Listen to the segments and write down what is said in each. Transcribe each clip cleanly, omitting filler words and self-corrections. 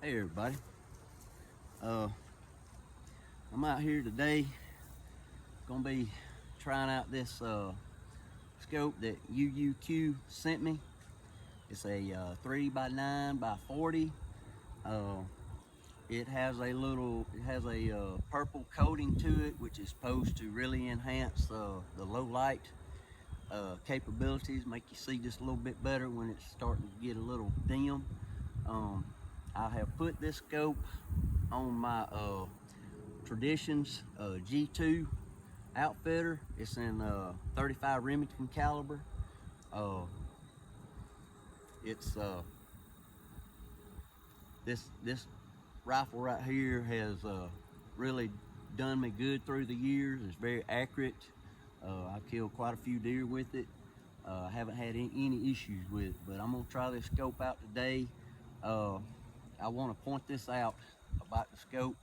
Hey everybody, I'm out here today, gonna be trying out this scope that UUQ sent me. It's a 3x9x40. It has a purple coating to it, which is supposed to really enhance the low light capabilities, make you see just a little bit better when it's starting to get a little dim. I have put this scope on my Traditions G2 outfitter. It's in 35 Remington caliber. It's this rifle right here has really done me good through the years. It's very accurate. I've killed quite a few deer with it. I haven't had any issues with it, but I'm gonna try this scope out today. I want to point this out about the scope.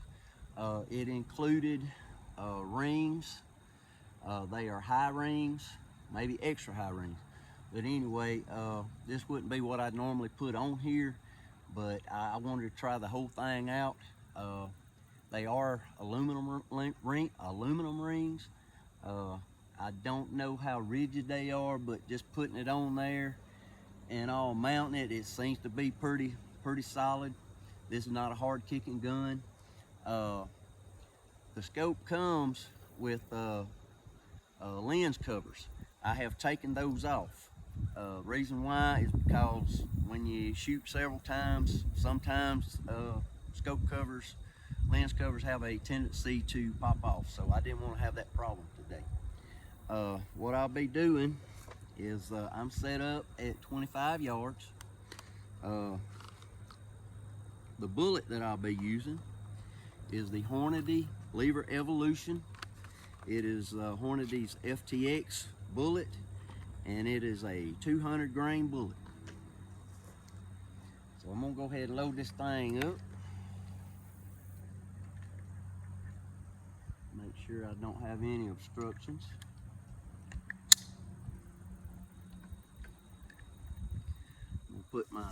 It included rings. They are high rings, maybe extra high rings. But anyway, this wouldn't be what I'd normally put on here, but I wanted to try the whole thing out. They are aluminum rings. I don't know how rigid they are, but just putting it on there and all mounting it, it seems to be pretty solid. This is not a hard kicking gun. The scope comes with lens covers. I have taken those off. Reason why is because when you shoot several times, sometimes lens covers have a tendency to pop off. So I didn't want to have that problem today. What I'll be doing is I'm set up at 25 yards. The bullet that I'll be using is the Hornady Lever Evolution. It is Hornady's FTX bullet, and it is a 200 grain bullet. So I'm gonna go ahead and load this thing up. Make sure I don't have any obstructions. I'm gonna put my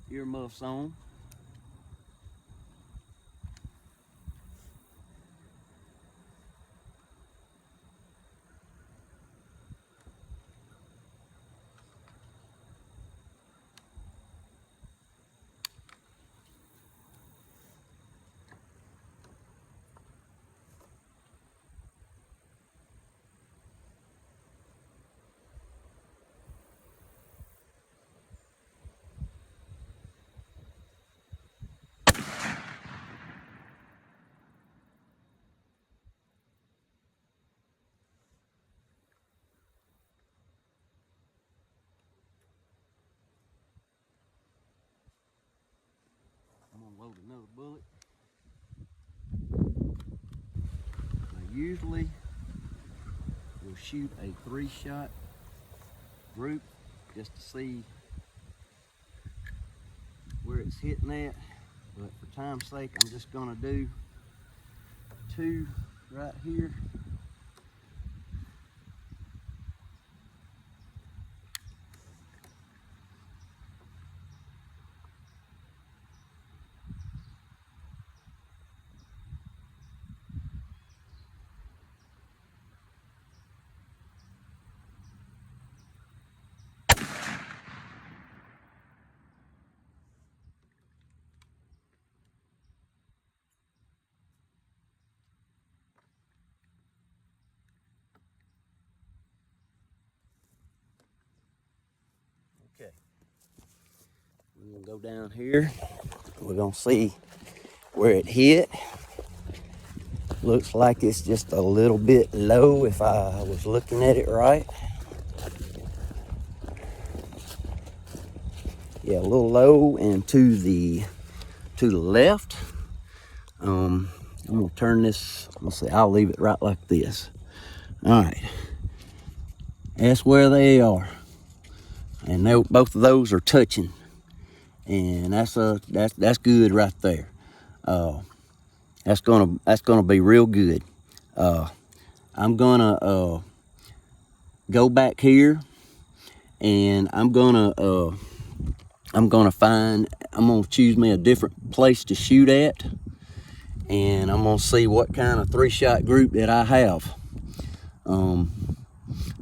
earmuffs on. I'm gonna load another bullet. I usually will shoot a 3-shot group just to see where it's hitting at, but for time's sake I'm just gonna do 2 right here. Okay, we're gonna go down here. We're gonna see where it hit. Looks like it's just a little bit low if I was looking at it right. Yeah, a little low and to the left. I'm gonna turn this, let's see, I'll leave it right like this. All right, that's where they are. And both of those are touching. And that's good right there. That's gonna be real good. I'm gonna go back here, and I'm gonna find I'm gonna choose me a different place to shoot at, and I'm gonna see what kind of 3-shot group that I have.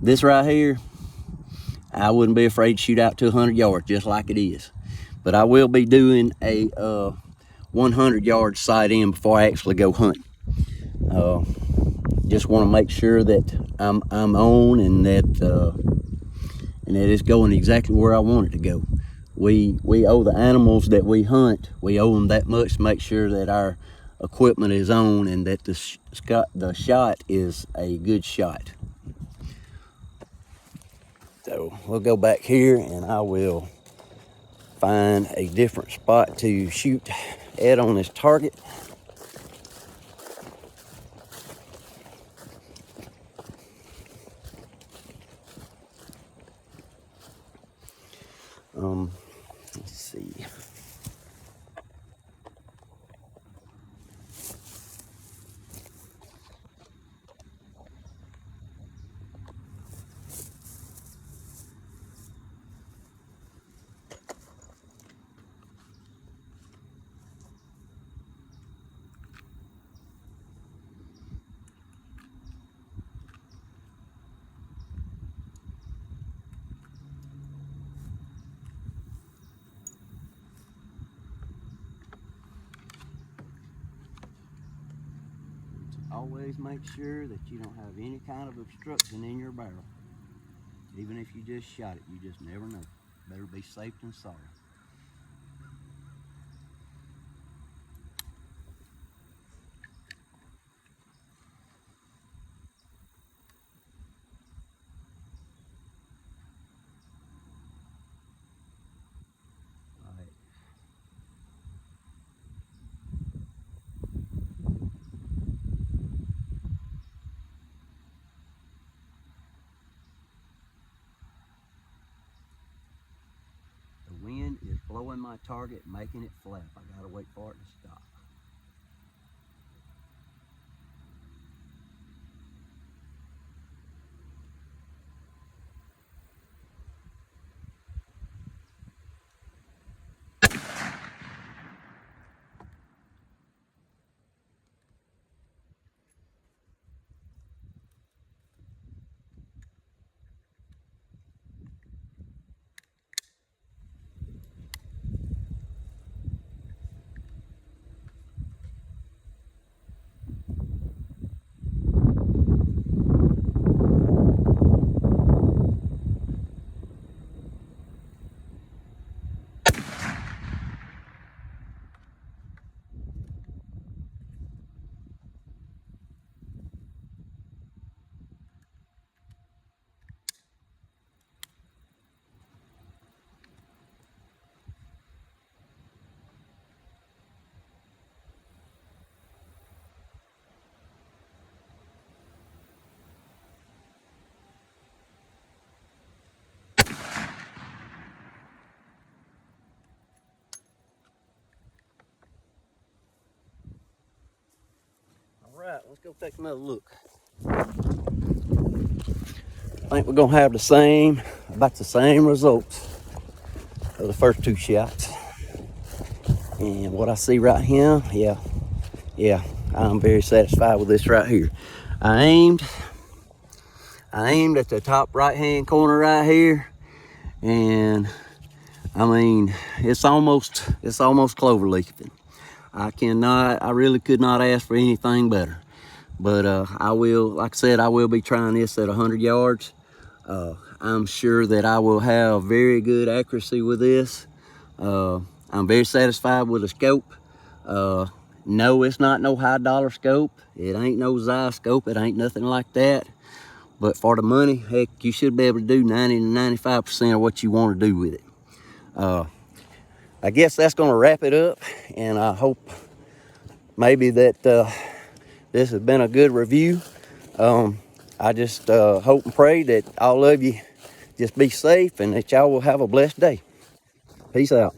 This right here, I wouldn't be afraid to shoot out to 100 yards just like it is. But I will be doing a 100-yard sight in before I actually go hunting. Just want to make sure that I'm on and that it's going exactly where I want it to go. We owe the animals that we hunt, we owe them that much to make sure that our equipment is on and that the shot is a good shot. So we'll go back here and I will find a different spot to shoot at on this target. Let's see. Always make sure that you don't have any kind of obstruction in your barrel. Even if you just shot it, you just never know. Better be safe than sorry. The wind is blowing my target, making it flap. I gotta wait for it to stop. All right, let's go take another look. I think we're gonna have about the same results of the first 2 shots. And what I see right here, yeah, I'm very satisfied with this right here. I aimed at the top right-hand corner right here, and I mean, it's almost clover leafing. I really could not ask for anything better. But I will, like I said, I will be trying this at 100 yards. I'm sure that I will have very good accuracy with this. I'm very satisfied with the scope. No, it's not no high dollar scope. It ain't no Zeiss scope. It ain't nothing like that. But for the money, heck, you should be able to do 90 to 95% of what you want to do with it. I guess that's going to wrap it up, and I hope maybe that this has been a good review. I just hope and pray that all of you just be safe and that y'all will have a blessed day. Peace out.